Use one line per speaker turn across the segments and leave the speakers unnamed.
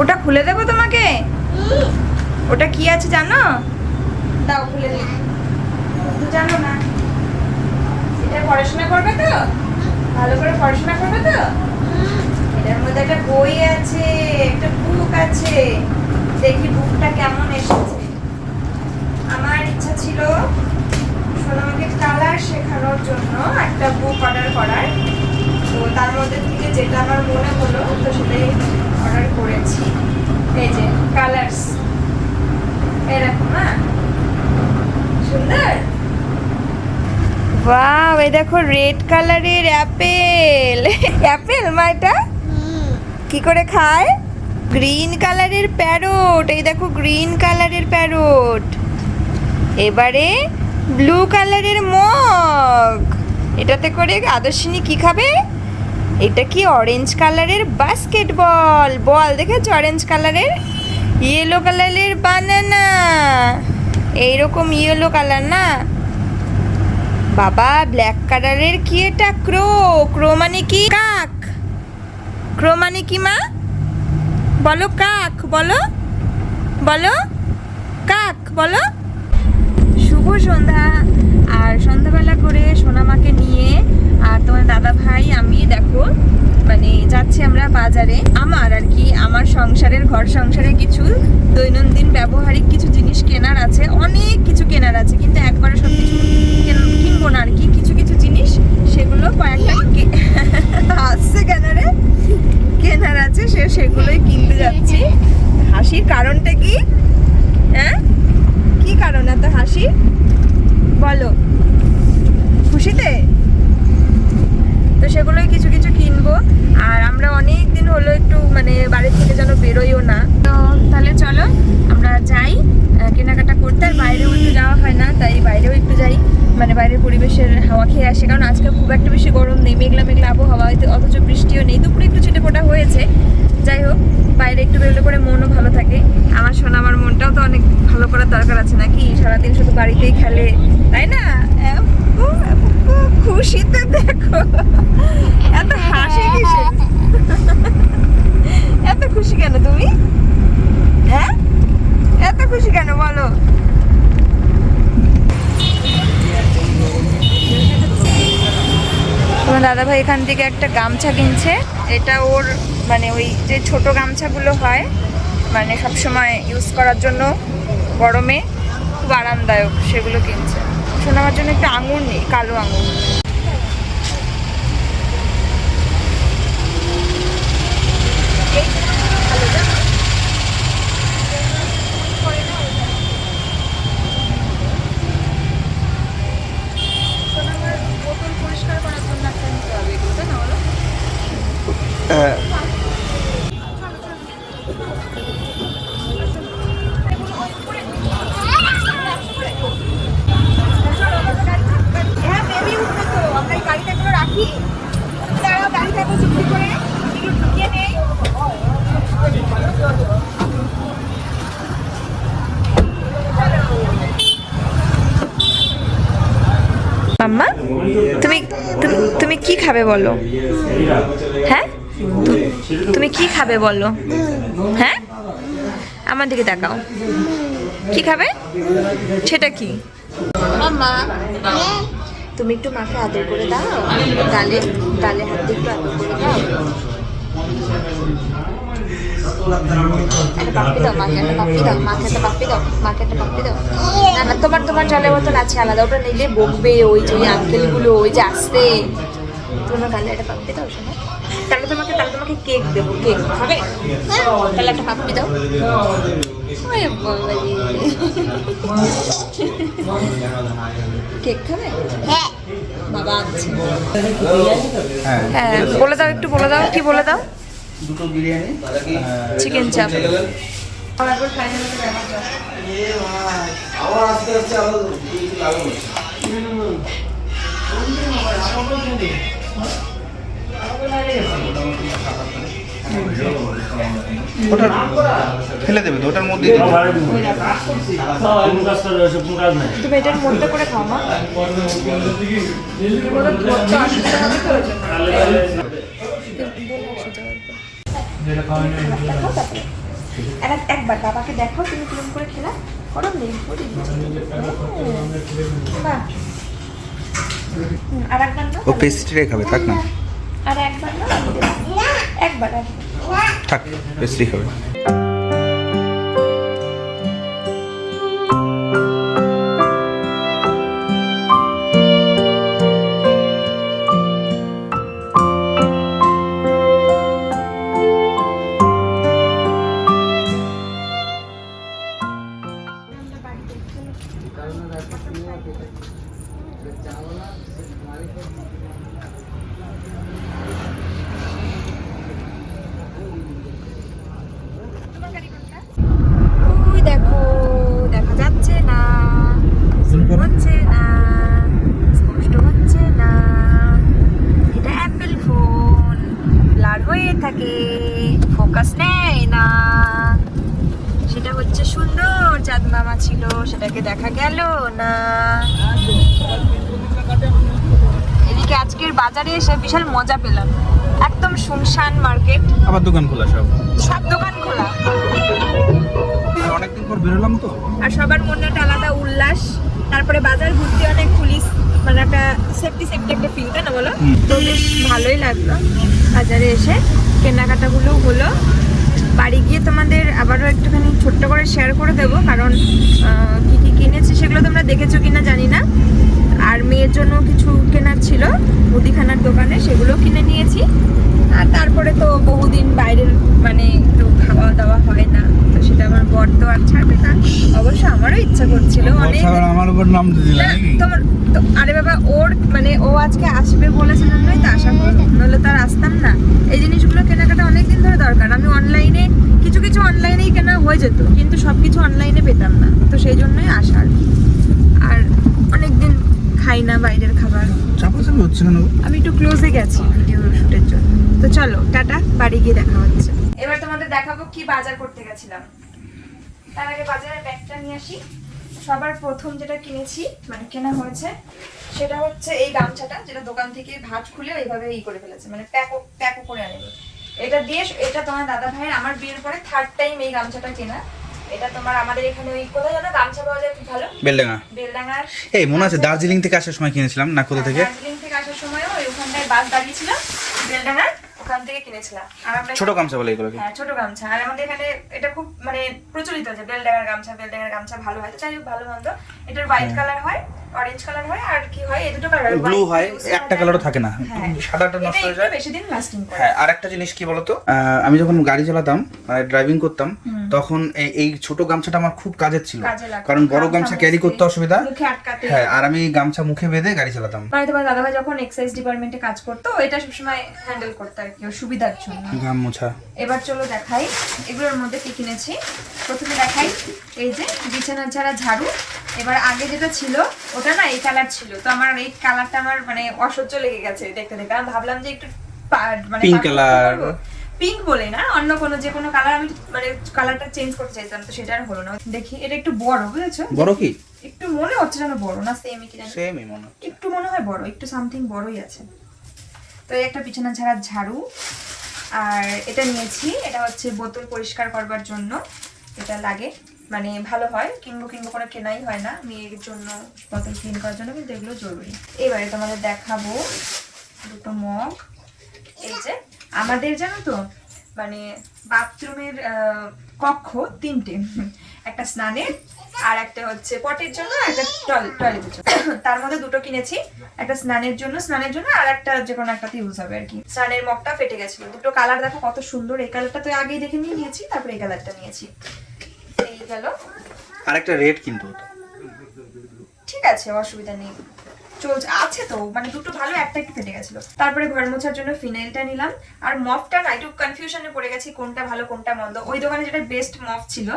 ওটা খুলে দেবো তোমাকে? ওটা কি আছে জানো? দাও খুলে দিই। জানো না? এটা পড়াশোনা করবে তো? ভালো করে পড়াশোনা করবে তো? এটার মধ্যে একটা বই আছে, একটা বুক আছে। দেখি বুকটা কেমন এসেছে। আমার ইচ্ছা ছিল সোনামাকে কালার শেখানোর জন্য একটা বুক অর্ডার করার। তো তার মধ্যে থেকে যেটা আমার মনে হলো তো সেটাই অর্ডার করেছি। এই যে কালার্স, এরকম। হ্যাঁ, সুন্দর। ওয়াও, এই দেখো রেড কালারের অ্যাপেল। অ্যাপেল মা এটা কি করে খায়? গ্রিন কালারের প্যারট, এই দেখো গ্রিন কালারের প্যারট। এবারে ব্লু কালারের মগ, এটাতে করে আদর্শিনী কি খাবে? এটা কি অরেঞ্জ কালারের বাস্কেটবল বল, দেখেছো অরেঞ্জ কালারের। ইয়েলো কালারের বানানা, এইরকম ইয়েলো কালার না বাবা। ব্ল্যাক কালারের কি এটা? ক্রো, ক্রো মানে কি? কাক। ক্রো মানে কি মা? বলো কাক, বলো বলো কাক বলো। শুভ সন্ধ্যা। আর সন্ধ্যাবেলা করে সোনামাকে নিয়ে আর তোমার দাদা ভাই আমি দেখো মানে যাচ্ছি আমরা বাজারে। আমার আর কি আমার সংসারের ঘর সংসারে কিছু দৈনন্দিন ব্যবহারিক কিছু জিনিস কেনার আছে, অনেক কিছু কেনার আছে, কিন্তু একবারে সব কিছু কিনবো না আর কি। কিছু কিছু জিনিস সেগুলো কয়েকটা আসছে কেনারে কেনার আছে, সেগুলোই কিনতে যাচ্ছি। হাসির কারণটা কি? হ্যাঁ, কি কারণ এত হাসি বলো? খুশিতে? তো সেগুলোই কিছু কিছু কিনবো। আর আমরা অনেক দিন হলো একটু মানে বাড়ির থেকে যেন বেরোইও না। তো তাহলে চলো আমরা যাই কেনাকাটা করতে। আর বাইরেও একটু যাওয়া হয় না, তাই বাইরেও একটু যাই, মানে বাইরের পরিবেশের হাওয়া খেয়ে আসি। কারণ আজকে খুব একটা বেশি গরম নেই, মেঘলা মেঘলা আবহাওয়া, অথচ বৃষ্টিও নেই। দুপুরে একটু ছিটেফোঁটা হয়েছে। যাই হোক, বাইরে একটু বেরোলে করে মনও ভালো থাকে। আমার শোনা আমার মনটাও তো অনেক ভালো করার দরকার আছে নাকি? সারাদিন শুধু বাড়িতেই খেলে, তাই না? খুশিতে দেখো এত হাসি কিসে? এত খুশি কেন তুমি? হ্যাঁ, এত খুশি কেন বলো? তোমার দাদা ভাই এখান থেকে একটা গামছা কিনছে। এটা ওর মানে ওই যে ছোট গামছাগুলো হয় মানে সবসময় ইউজ করার জন্য গরমে খুব আরামদায়ক, সেগুলো কিনছে। শোনাবার জন্য একটা আঙুর নেই, কালো আঙুর। বোতল পরিষ্কার করার জন্য একটা নিতে হবে এগুলো, তাই না বলো? হ্যাঁ, বেবি উঠবে তো, আমরা এই গাড়িটা এগুলো রাখি। দাঁড়াও, গাড়িটা চুক্তি করে এগুলো ঢুকিয়ে নেই। মাম্মা, তুমি তুমি কি খাবে বলো? হ্যাঁ, তুমি কি খাবে বলো? হ্যাঁ, আমার দিকে তাকাও। কি খাবে? সেটা কি? মাম্মা, তুমি একটু মাকে আদর করে দাও, গালে গালে হাত দিয়ে একটু আদর করে দাও। একটা পাপ্পি দাও মাকে, একটা পাপ্পি দাও মাকে, একটা পাপ্পি দাও মাকে, একটা পাপ্পি দাও। না না, তোমার জলের বোতল আছে আলাদা, ওটা নিলে বকবে ওই যে আঙ্কেলগুলো, ওই যে আসতে। তোমার গালে একটা পাপ্পি দাও শোনো। তাহলে তোমাকে কেক দেবো। কেক খাবে? তাহলে একটা পাপ্পি দাও। কেক খাবে? হ্যাঁ বাবা আছে। হ্যাঁ, বলে দাও, একটু বলে দাও, কি বলে দাও?
দুটো বিরিয়ানি,
চিকেন চাপ।
আবার আস্তে আস্তে আবার লাগাবো। ওটা ফেলে দেবে তো, ওটার মধ্যে
তুমি এটার মধ্যে করে খাও না? একবার বাবাকে দেখো তুমি কিরম করে খেলা করো নেই আর একবার না
ও পেস্ট্রি খাবে, থাক না,
আর একবার না একবার
থাক, পেস্ট্রি খাবে।
ওই দেখো দেখা যাচ্ছে না, হচ্ছে না, স্পষ্ট হচ্ছে না। এটা অ্যাপেল ফোন, ব্লার হয়ে থাকে, ফোকাস নেয় না। সেটা হচ্ছে সুন্দর চাঁদ মামা ছিল, সেটাকে দেখা গেল না। এদিকে আজকের বাজারে এসে বিশাল মজা পেলাম, একদম শুনশান মার্কেট,
আবার দোকান খোলা,
সব দোকান খোলা,
অনেকদিন পর বেরোলাম তো,
আর সবার মনে একটা আলাদা উল্লাস। তারপরে বাজার ঘুরতে অনেক পুলিশ, মানে একটা সেফটি একটা ফিল, তাই না বলো? তো বেশ ভালোই লাগলো বাজারে এসে, কেনাকাটাগুলো হলো। বাড়ি গিয়ে তোমাদের আবারও একটুখানি ছোট্ট করে শেয়ার করে দেবো, কারণ কি কি কিনেছি সেগুলো তোমরা দেখেছো কিনা জানি না। আর মেয়ের জন্য কিছু কেনার ছিল মুদিখানার দোকানে, সেগুলো কিনে নিয়েছি। আর তারপরে তো বহুদিন বাইরের মানে একটু খাওয়া দাওয়া হয় না, তো সেটা আমার বর তো আর ছাড়বে না। অবশ্য আমারও ইচ্ছা করছিল অনেক,
আমার উপর নাম দিলা নাকি?
তোমার তো আরে বাবা, ওর মানে ও আজকে আসবে বলেছে জন্যই তো আশা করলো, নাহলে তো আর আসতাম না। এই জিনিসগুলো কেনাকাটা অনেকদিন ধরে দরকার। আমি অনলাইনে কিছু অনলাইনেই কেনা হয়ে যেত, কিন্তু সবকিছু অনলাইনে পেতাম না, তো সেই জন্যই আসা আর কি। আর অনেকদিন খাই না বাইরের খাবার।
চাপাচাপি হচ্ছে কেন?
আমি একটু ক্লোজে গেছি ভিডিও শুটের জন্য। তো চলো টাটা, বাড়ি গিয়ে দেখা হচ্ছে। এবার তোমাদের দেখাবো কি বাজার করতে গেছিলাম। তার আগে বাজারের ব্যাগটা নিয়ে আসি। সবার প্রথম যেটা কিনেছি মানে কেনা হয়েছে সেটা হচ্ছে এই গামছাটা, যেটা দোকান থেকে ভাঁজ খুলে এইভাবে করে ফেলেছে, মানে প্যাকও করে আনেনি। এটা দিয়ে, এটা তোমার দাদা ভাইয়ের আমার বিয়ের পরে থার্ড টাইম এই গামছাটা কেনা। এটা তোমার আমাদের এখানে ওই কোথায় জানো গামছা পাওয়া যায় খুব ভালো? বেলডাঙ্গার।
এই মনে আছে দার্জিলিং থেকে আসার সময় কিনেছিলাম না, কোথা থেকে?
দার্জিলিং থেকে আসার সময় ওইখানটায় বাস দাঁড়িয়েছিল বেলডাঙ্গার, ওখান থেকে কিনেছিলাম। আর আমরা
ছোট গামছা বলে এগুলোকে?
হ্যাঁ ছোট গামছা। আর আমাদের এখানে এটা খুব মানে প্রচলিত আছে, বেলডাঙ্গার গামছা ভালো হয়। তো যাই হোক, ভালো মন্দ। এটার হোয়াইট কালার হয়, অরেঞ্জ কালার হয়, আর কি হয় এই দুটো কালার,
ব্লু হয়, একটা কালারও থাকে না, সাদাটা নষ্ট হয়ে যায়,
বেশি দিন লাস্টিং করে।
হ্যাঁ। আর একটা জিনিস কি বলতো, আমি যখন গাড়ি চালাতাম মানে ড্রাইভিং করতাম, তখন এই ছোট গামছাটা আমার খুব কাজের ছিল, কারণ বড় গামছা ক্যারি করতে অসুবিধা,
মুখে আটকাতে।
হ্যাঁ, আর আমি গামছা মুখে বেঁধে গাড়ি চালাতাম।
মানে তোমার দাদাভাই যখন এক্সাইজ ডিপার্টমেন্টে কাজ করতো, এটা সবসময় হ্যান্ডেল করতে আর কি, ওর সুবিধার জন্য।
গাম মোছা।
এবার চলো দেখাই এগুলোর মধ্যে কি কিনেছি। প্রথমে দেখাই এই যে বিছানার ঝাড়া ঝাড়ু। এবার আগে যেটা ছিল ওটা না এই কালার ছিল, তো আমার এই কালারটা আমার মানে অসহ্য লেগে গেছে দেখতে দেখতে। আমি ভাবলাম যে একটু মানে
পিঙ্ক কালার,
পিঙ্ক বলে না, অন্য কোনো যে কোনো কালার আমি মানে কালারটা চেঞ্জ করতে চাইতাম, তো সেটা আর হলো না। দেখি এটা একটু বড়, বুঝেছো?
বড় কি
একটু মনে হচ্ছে যেন বড়, না সেমই কি জানি,
সেমই মনে হচ্ছে,
একটু মনে হয় বড়, একটু সামথিং বড়ই আছে। তো এই একটা বিছানা ঝাড়ার ঝাড়ু। আর এটা নিয়েছি, এটা হচ্ছে বোতল পরিষ্কার করবার জন্য, এটা লাগে মানে ভালো হয়, কিনবো করে কেনাই হয় না মেয়ের জন্য বোতল ক্লিন করার জন্য, কিন্তু এগুলো জরুরি। এবারে তোমাদের দেখাবো দুটো মগ। এই যে আমাদের জানো তো মানে বাথরুমের কক্ষ তিনটে, একটা স্নানের, আর একটা হচ্ছে পটের জন্য, আর একটা টয়লেটের জন্য। তার মধ্যে দুটো কিনেছি, একটা স্নানের জন্য আর একটা যে কোনো একটাতে ইউজ হবে আর কি। স্নানের মগটা ফেটে গেছিল, দুটো কালার দেখো কত সুন্দর। এই কালারটা তো আগেই দেখে নিয়েছি, তারপরে এই কালারটা নিয়েছি। এই গেল।
আর একটা রেড কিন্তু
ঠিক আছে, অসুবিধা নেই, চলছে আছে তো, মানে দুটো ভালো, একটা একটু ফেটে গেছিল। তারপরে ঘর মোছার জন্য ফিনাইলটা নিলাম। আর মপটা না একটু কনফিউশনে পড়ে গেছি কোনটা ভালো কোনটা মন্দ। ওই দোকানে যেটা বেস্ট মপ ছিল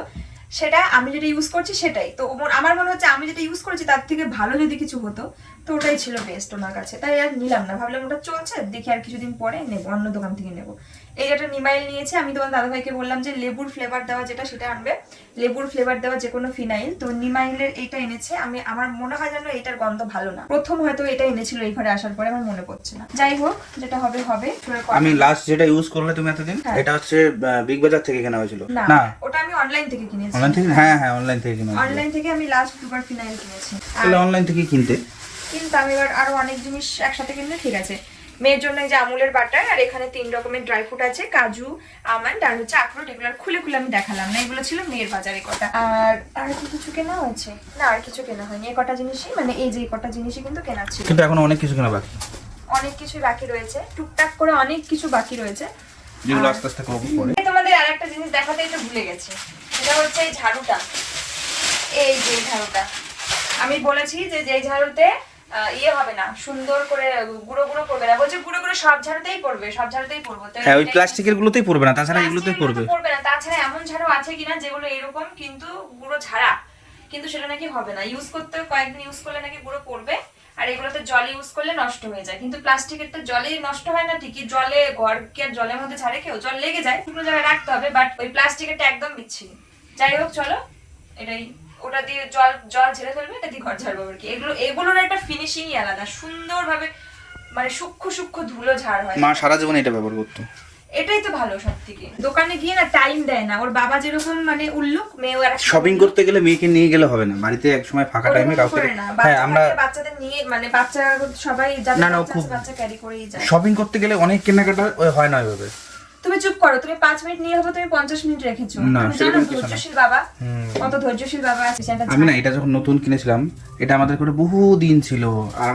সেটা আমি যেটা ইউজ করছি সেটাই, তো আমার মনে হচ্ছে আমি যেটা ইউজ করেছি তার থেকে ভালো যদি কিছু হতো তো ওটাই ছিল বেস্ট ওনার কাছে, তাই আর নিলাম না, ভাবলাম ওটা চলছে দেখি আর কিছুদিন পরে নেবো, অন্য দোকান থেকে নেবো। এই একটা নিমাইল নিয়েছে, আমি তোমার দাদাভাইকে বললাম যে লেবুর ফ্লেভার দেওয়া যেটা সেটা আনবে, লেবুর ফ্লেভার দেওয়া যে কোনো ফিনাইল। তো নিমাইলের এইটা এনেছে, আমার মনে হয় যেন এটার গন্ধ ভালো না, প্রথম হয়তো এটা এনেছিল এই ঘরে আসার পরে, আমার মনে পড়ছে না। যাই হোক, যেটা হবে হবে।
আমি লাস্ট যেটা ইউজ করলে তুমি এতদিন, এটা হচ্ছে বিগ বাজার থেকে কেনা হয়েছিল
না, ওটা আমি অনলাইন থেকে কিনেছি।
অনলাইন থেকে? হ্যাঁ হ্যাঁ, অনলাইন থেকে কিনেছি।
অনলাইন থেকে আমি লাস্ট দুবার ফিনাইল কিনেছি।
তাহলে অনলাইন থেকে কিনতে
কিন্তু আমি এবার আরো অনেক জিনিস একসাথে কিনলে ঠিক আছে। মেয়ের জন্য এই যে আমুলের বাটার, আর এখানে 3 রকমের ড্রাই ফ্রুট আছে, কাজু, আমন্ড আর হচ্ছে আখরোট। এগুলো খুলে খুলে আমি দেখালাম না, এগুলো ছিল মেয়ের বাজারে কটা। আর কি কিছু কেনা হয়েছে? না, আর কিছু কেনা হয়নি। এই কটা জিনিসই, মানে এই যে কটা জিনিসই কিন্তু কেনা ছিল,
কিন্তু এখন অনেক কিছু কেনা বাকি,
অনেক কিছুই বাকি রয়েছে, টুকটাক করে অনেক কিছু বাকি রয়েছে,
যেগুলো আস্তে আস্তে করবো পরে।
তোমাদের আরেকটা জিনিস দেখাতেই তো ভুলে গেছি, সেটা হচ্ছে এই ঝাড়ুটা। এই যে ঝাড়ুটা আমি বলেছি যে যেই ঝাড়ুতে ইয়ে হবে না, সুন্দর করে গুঁড়ো গুঁড়ো করবে না, বলছে গুঁড়ো গুঁড়ো সব ঝাড়ুতেই পড়বে, সব ঝাড়ুতেই পড়বে।
হ্যাঁ, ওই প্লাস্টিকের গুলোতেই পড়বে না, তাছাড়া এগুলোতেই পড়বে।
পড়বে না, তাছাড়া এমন ঝাড়ু আছে কিনা যেগুলো এরকম কিন্তু গুঁড়ো ঝাড়া, কিন্তু সেটা নাকি হবে না, ইউজ করতে কয়েকদিন ইউজ করলে নাকি গুঁড়ো পড়বে। আর এগুলোতে জলে ইউজ করলে নষ্ট হয়ে যায়, কিন্তু প্লাস্টিকেরটা জলে নষ্ট হয় না ঠিকই, জলে ঘর কি আর জলের মধ্যে ঝাড়ে কেউ, জল লেগে যায়, শুকনো জায়গায় রাখতে হবে, বাট ওই প্লাস্টিকেরটা একদম বিচ্ছিরি। যাই হোক, চলো এটাই, ওটা দিয়ে জল ঝেড়ে ফেলবে, এটা দিয়ে ঘর ঝাড়বো আর কি। এগুলোর একটা ফিনিশিংই আলাদা, সুন্দরভাবে মানে সূক্ষ্ম সূক্ষ্ম ধুলো ঝাড় হয়।
মা সারা জীবন এটা ব্যবহার করতো।
এটাই তো ভালো সব থেকে। দোকানে গিয়ে না টাইম দেয় না, ওর বাবা যেরকম মানে উল্লুক, মেয়েও আর
শপিং করতে গেলে মেয়েকে নিয়ে গেলে হবে না, বাড়িতে এক সময় ফাঁকা টাইমে কাউকে। হ্যাঁ, আমরা
বাচ্চাদের নিয়ে মানে বাচ্চা সবাই বাচ্চা ক্যারি করেই যায়।
শপিং করতে গেলে অনেক কেনাকাটা হয় না ওইভাবে।
তুমি চুপ করো, তুমি 5 মিনিট নিয়ে হবে, তুমি 50 মিনিট রেখেছো। তুমি জানো ধৈর্যশীল বাবা, কত ধৈর্যশীল বাবা আছে।
আমি না, এটা যখন নতুন কিনেছিলাম, এটা আমাদের ঘরে বহু দিন ছিল। আর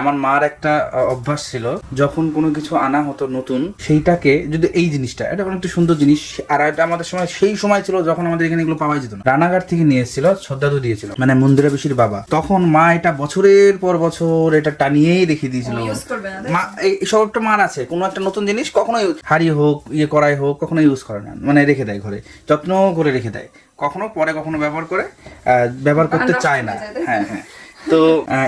আমার মার একটা অভ্যাস ছিল, যখন কোনো কিছু আনা হতো নতুন, সেইটাকে যদি এই জিনিসটা, এটা অনেক সুন্দর জিনিস, আর এটা আমাদের সময় সেই সময় ছিল যখন আমাদের এখানে এগুলো পাওয়া যেত না। রানাঘাট থেকে নিয়ে এসেছিল, শ্রদ্ধাদু দিয়েছিল, মানে মন্দিরা বেশির বাবা। তখন মা এটা বছরের পর বছর এটা টানিয়েই রেখে দিয়েছিল। মা এই সবটা মার আছে, কোনো একটা নতুন জিনিস কখনোই হাড়ি হোক, কড়াই হোক, কখনো ইউজ করে না, মানে রেখে দেয় ঘরে, যত্ন করে রেখে দেয়, কখনো পরে কখনো ব্যবহার করতে চায় না। হ্যাঁ হ্যাঁ, তো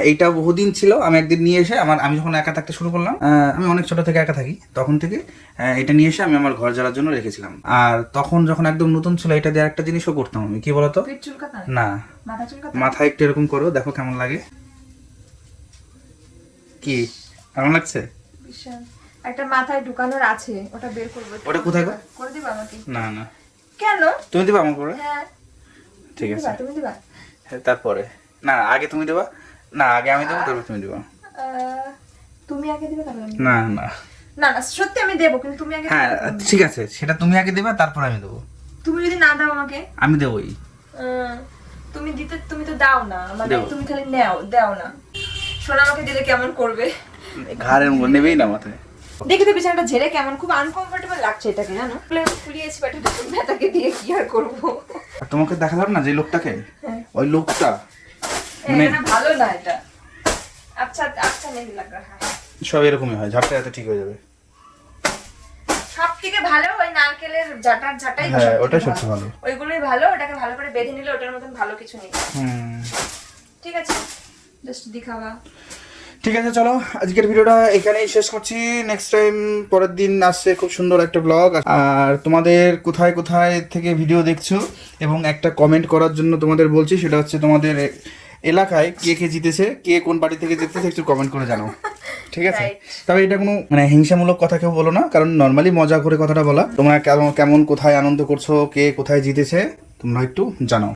এইটা বহুদিন ছিল। আমি একদিন নিয়ে এসে আমি যখন একা থাকতে শুরু করলাম, আমি অনেক ছোট থেকে একা থাকি, তখন থেকে এটা নিয়ে এসে আমি আমার ঘর জ্বালার জন্য রেখেছিলাম। আর তখন যখন একদম নতুন ছিল, এটা দিয়ে একটা জিনিসও করতাম আমি, কি বলতো? না, মাথায় একটু এরকম করো, দেখো কেমন লাগে। কি কেমন লাগছে?
একটা মাথায় ঢুকানোর আছে, ওটা বের করব।
ওটা কোথায়
করে দিবা আমাকে?
না না,
কেন?
তুমি দিবা আমাকে করে?
হ্যাঁ
ঠিক আছে,
তুমি দিবা।
হ্যাঁ, তারপরে না, আগে তুমি দিবা। না, আগে আমি দেবো, তারপর তুমি দিবা।
তুমি আগে দিবে, তারপর আমি।
না না
না না, সত্যি আমি দেবো, কিন্তু তুমি আগে।
হ্যাঁ ঠিক আছে, সেটা তুমি আগে দিবা, তারপর আমি দেবো।
তুমি যদি না দাও আমাকে?
আমি দেবই।
তুমি তো দাও না, মানে তুমি খালি দাও না। শোনা, আমাকে দিলে কেমন করবে?
ঘাড়ের উপর নেবেই না মাথায়।
দেখি তো বিছানাটা ঝেড়ে কেমন, খুব আনকমফোর্টেবল লাগছে এটাকে, জানো? ফুলিয়েছি বাটুটা, ব্যথাকে দিয়ে কি আর করবো।
তোমাকে দেখালাম না যে লোকটাকে, ওই লোকটা
মানে ভালো না এটা। আচ্ছা আচ্ছা, নেই লাগা।
সব এরকমই হয়, ঝাড়টা এত ঠিক হয়ে যাবে।
সব থেকে ভালো ওই নারকেলের ঝাঁটাই,
হ্যাঁ ওটাই সবচেয়ে ভালো,
ওইগুলোই ভালো। ওটাকে ভালো করে বেঁধে নিলে ওটার মতন ভালো কিছু নেই। ঠিক আছে, জাস্ট দেখাবা।
ঠিক আছে, চলো আজকের ভিডিওটা এখানেই শেষ করছি। নেক্সট টাইম পরের দিন আসছে খুব সুন্দর একটা ব্লগ। আর তোমাদের কোথায় কোথায় থেকে ভিডিও দেখছো এবং একটা কমেন্ট করার জন্য তোমাদের বলছি, সেটা হচ্ছে তোমাদের এলাকায় কে কে জিতেছে, কে কোন পার্টি থেকে জিতেছে, একটু কমেন্ট করে জানাও, ঠিক আছে? তবে এটা কোনো মানে হিংসামূলক কথা কেউ বলো না, কারণ নর্মালি মজা করে কথাটা বলা। তোমরা কেমন কোথায় আনন্দ করছো, কে কোথায় জিতেছে, তোমরা একটু জানাও।